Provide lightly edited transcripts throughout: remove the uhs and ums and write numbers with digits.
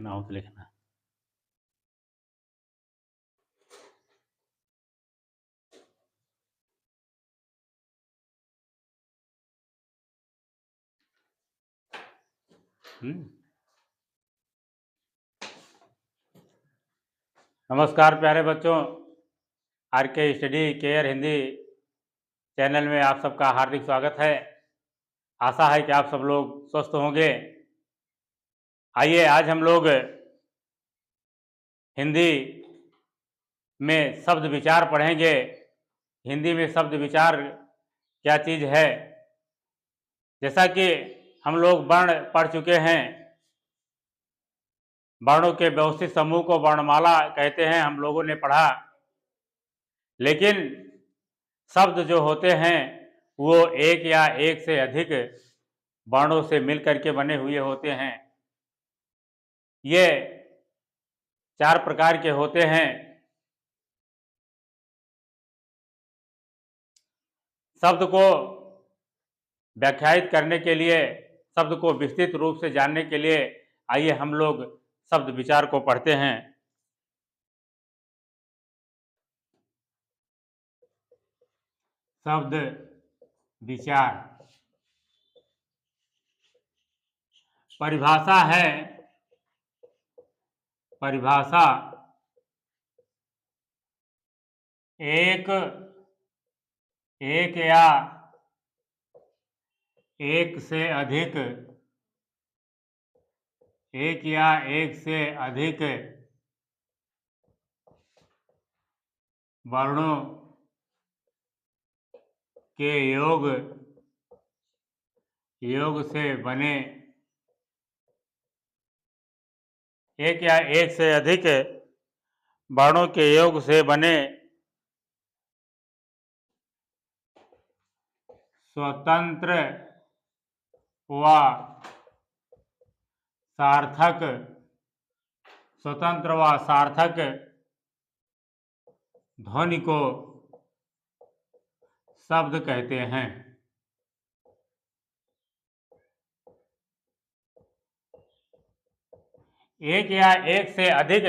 लिखना हो तो लिखना। नमस्कार प्यारे बच्चों, आर के स्टडी केयर हिंदी चैनल में आप सबका हार्दिक स्वागत है। आशा है कि आप सब लोग स्वस्थ होंगे। आइए आज हम लोग हिंदी में शब्द विचार पढ़ेंगे। हिंदी में शब्द विचार क्या चीज़ है? जैसा कि हम लोग वर्ण पढ़ चुके हैं, वर्णों के व्यवस्थित समूह को वर्णमाला कहते हैं, हम लोगों ने पढ़ा। लेकिन शब्द जो होते हैं वो एक या एक से अधिक वर्णों से मिलकर के बने हुए होते हैं। ये 4 प्रकार के होते हैं। शब्द को व्याख्यायित करने के लिए, शब्द को विस्तृत रूप से जानने के लिए आइए हम लोग शब्द विचार को पढ़ते हैं। शब्द विचार परिभाषा है। परिभाषा एक या एक से अधिक वर्णों के योग से बने, एक या एक से अधिक वर्णों के योग से बने स्वतंत्र व सार्थक ध्वनि को शब्द कहते हैं। एक या एक से अधिक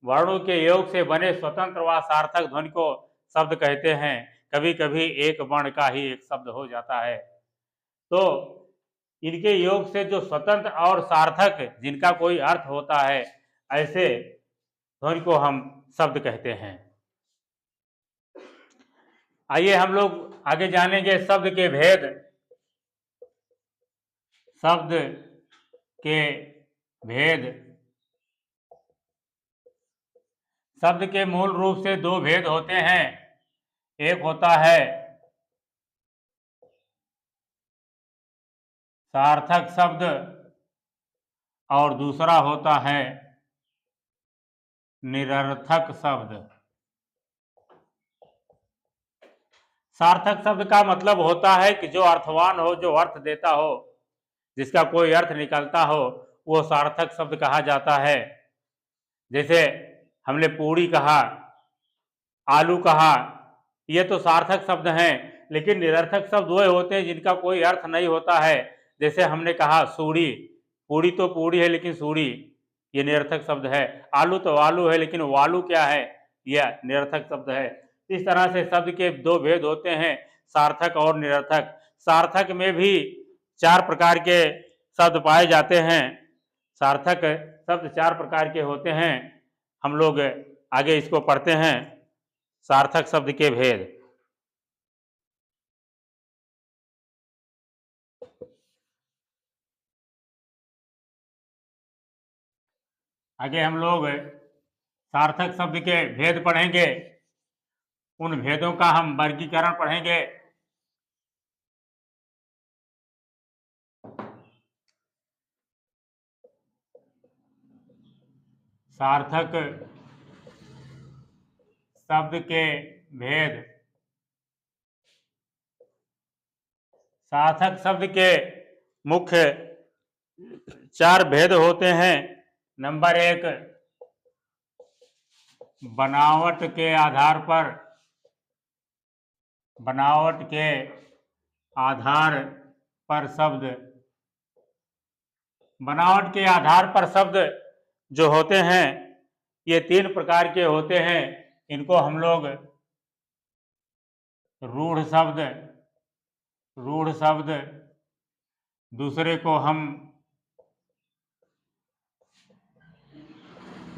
वर्णों के योग से बने स्वतंत्र व सार्थक ध्वनि को शब्द कहते हैं। कभी कभी एक वर्ण का ही एक शब्द हो जाता है। तो इनके योग से जो स्वतंत्र और सार्थक, जिनका कोई अर्थ होता है, ऐसे ध्वनि को हम शब्द कहते हैं। आइए हम लोग आगे जानेंगे शब्द के भेद। शब्द के भेद, शब्द के मूल रूप से 2 भेद होते हैं। एक होता है सार्थक शब्द और दूसरा होता है निरर्थक शब्द। सार्थक शब्द का मतलब होता है कि जो अर्थवान हो, जो अर्थ देता हो, जिसका कोई अर्थ निकलता हो, वो सार्थक शब्द कहा जाता है। जैसे हमने पूरी कहा, आलू कहा, ये तो सार्थक शब्द हैं। लेकिन निरर्थक शब्द वो होते हैं जिनका कोई अर्थ नहीं होता है। जैसे हमने कहा सूड़ी, पूड़ी तो पूड़ी है लेकिन सूड़ी, ये निरर्थक शब्द है। आलू तो आलू है लेकिन वालू क्या है, यह निरर्थक शब्द है। इस तरह से शब्द के 2 भेद होते हैं, सार्थक और निरर्थक। सार्थक में भी 4 प्रकार के शब्द पाए जाते हैं। सार्थक शब्द 4 प्रकार के होते हैं। हम लोग आगे इसको पढ़ते हैं, सार्थक शब्द के भेद। आगे हम लोग सार्थक शब्द के भेद पढ़ेंगे। उन भेदों का हम वर्गीकरण पढ़ेंगे। सार्थक शब्द के भेद। सार्थक शब्द के मुख्य 4 भेद होते हैं। नंबर 1, बनावट के आधार पर शब्द। बनावट के आधार पर शब्द जो होते हैं ये 3 प्रकार के होते हैं। इनको हम लोग रूढ़ शब्द, दूसरे को हम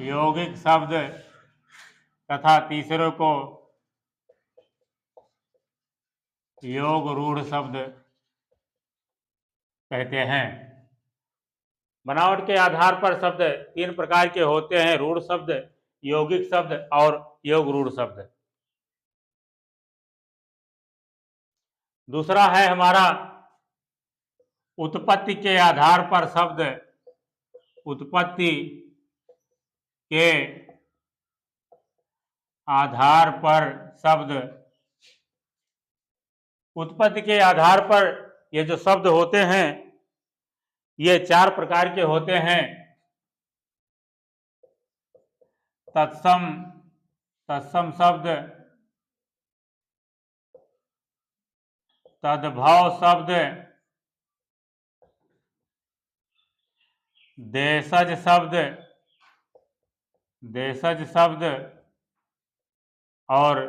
यौगिक शब्द तथा तीसरे को योग रूढ़ शब्द कहते हैं। बनावट के आधार पर शब्द 3 प्रकार के होते हैं, रूढ़ शब्द, यौगिक शब्द और योग रूढ़ शब्द। दूसरा है हमारा उत्पत्ति के आधार पर शब्द। उत्पत्ति के आधार पर शब्द। उत्पत्ति के आधार पर ये जो शब्द होते हैं ये 4 प्रकार के होते हैं। तत्सम शब्द, तद्भव शब्द, देशज शब्द और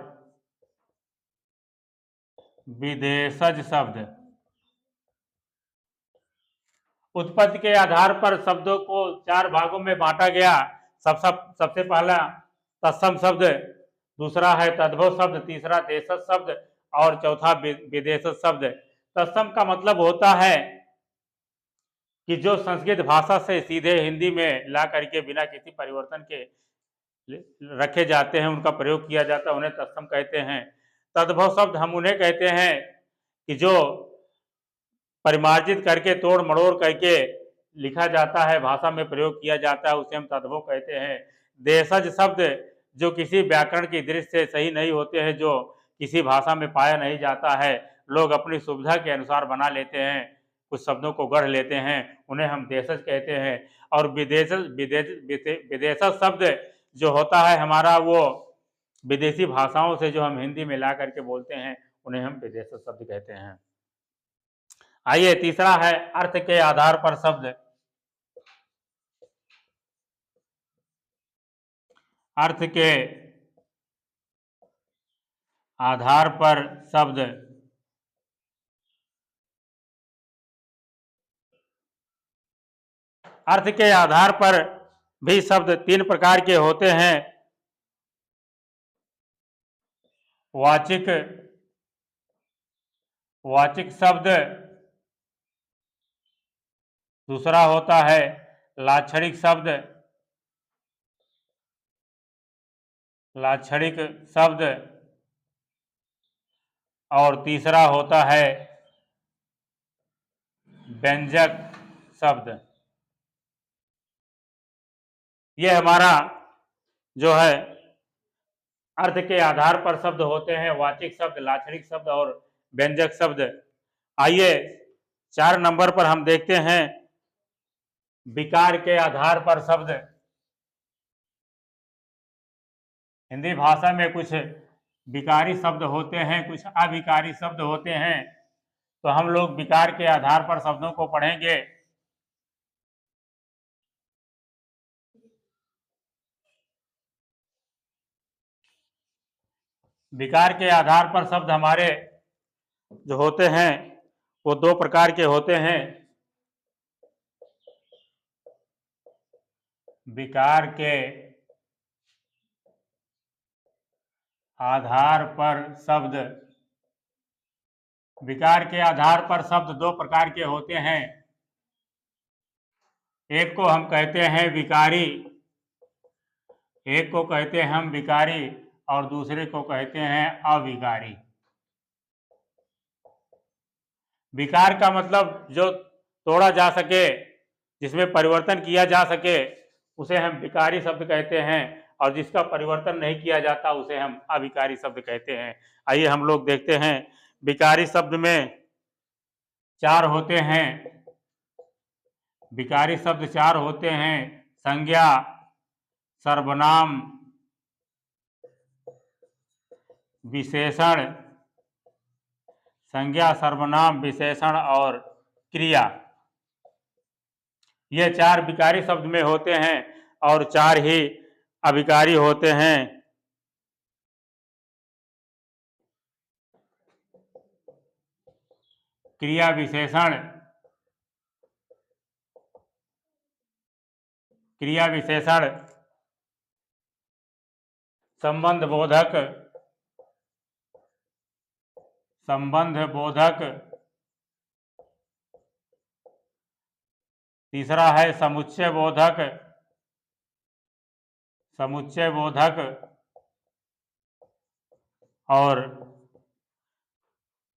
विदेशज शब्द। उत्पत्ति के आधार पर शब्दों को 4 भागों में बांटा गया। सबसे पहला तत्सम शब्द, दूसरा है तद्भव शब्द, तीसरा देशज शब्द और चौथा विदेशज शब्द। तत्सम का मतलब होता है कि जो संस्कृत भाषा से सीधे हिंदी में ला करके बिना किसी परिवर्तन के रखे जाते हैं, उनका प्रयोग किया जाता है, उन्हें तत्सम कहते हैं। तद्भव शब्द हम उन्हें कहते हैं कि जो परिमार्जित करके तोड़ मड़ोड़ करके लिखा जाता है, भाषा में प्रयोग किया जाता है, उसे हम तद्भव कहते हैं। देशज शब्द जो किसी व्याकरण की दृष्टि से सही नहीं होते हैं, जो किसी भाषा में पाया नहीं जाता है, लोग अपनी सुविधा के अनुसार बना लेते हैं, कुछ शब्दों को गढ़ लेते हैं, उन्हें हम देशज कहते हैं। और विदेशज शब्द जो होता है हमारा, वो विदेशी भाषाओं से जो हम हिंदी में ला करके बोलते हैं, उन्हें हम विदेशज शब्द कहते हैं। आइए तीसरा है अर्थ के आधार पर शब्द। अर्थ के आधार पर शब्द। अर्थ के आधार पर भी शब्द 3 प्रकार के होते हैं। वाचिक शब्द, दूसरा होता है लाक्षणिक शब्द और तीसरा होता है व्यंजक शब्द। यह हमारा जो है अर्थ के आधार पर शब्द होते हैं, वाचिक शब्द, लाक्षणिक शब्द और व्यंजक शब्द। आइए 4 नंबर पर हम देखते हैं विकार के आधार पर शब्द। हिंदी भाषा में कुछ विकारी शब्द होते हैं, कुछ अविकारी शब्द होते हैं, तो हम लोग विकार के आधार पर शब्दों को पढ़ेंगे। विकार के आधार पर शब्द हमारे जो होते हैं वो 2 प्रकार के होते हैं। विकार के आधार पर शब्द। विकार के आधार पर शब्द 2 प्रकार के होते हैं। एक को हम कहते हैं विकारी, एक को कहते हैं हम विकारी और दूसरे को कहते हैं अविकारी। विकार का मतलब जो तोड़ा जा सके, जिसमें परिवर्तन किया जा सके, उसे हम विकारी शब्द कहते हैं, और जिसका परिवर्तन नहीं किया जाता उसे हम अविकारी शब्द कहते हैं। आइए हम लोग देखते हैं। विकारी शब्द में 4 होते हैं। विकारी शब्द 4 होते हैं। संज्ञा, सर्वनाम, विशेषण, संज्ञा, सर्वनाम, विशेषण और क्रिया। ये 4 विकारी शब्द में होते हैं। और 4 ही अभिकारी होते हैं। क्रिया विशेषण, क्रिया विशेषण, संबंध बोधक, संबंध बोधक, तीसरा है समुच्चय बोधक, समुच्चय बोधक, और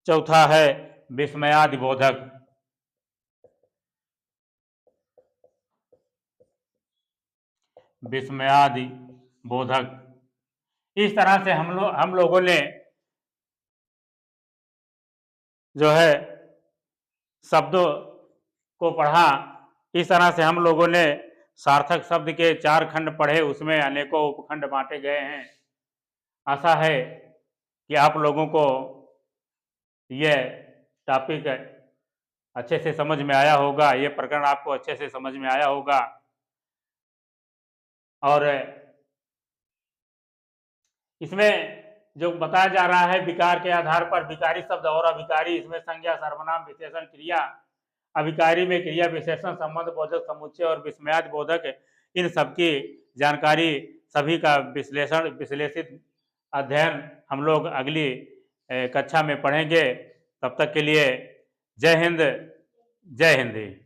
चौथा है विस्मयादि बोधक। विस्मयादि बोधक। इस तरह से हम लोगों ने जो है शब्दों को पढ़ा। इस तरह से हम लोगों ने सार्थक शब्द के 4 खंड पढ़े, उसमें अनेकों उपखंड बांटे गए हैं। आशा है कि आप लोगों को यह टॉपिक अच्छे से समझ में आया होगा, ये प्रकरण आपको अच्छे से समझ में आया होगा। और इसमें जो बताया जा रहा है विकार के आधार पर विकारी शब्द और अभिकारी, इसमें संज्ञा, सर्वनाम, विशेषण, क्रिया, अभिकारी में क्रिया विशेषण, संबंध बोधक, समुच्चय और विस्मयादि बोधक, इन सबकी जानकारी सभी का विश्लेषित अध्ययन हम लोग अगली कक्षा में पढ़ेंगे। तब तक के लिए जय हिंद, जय हिंद।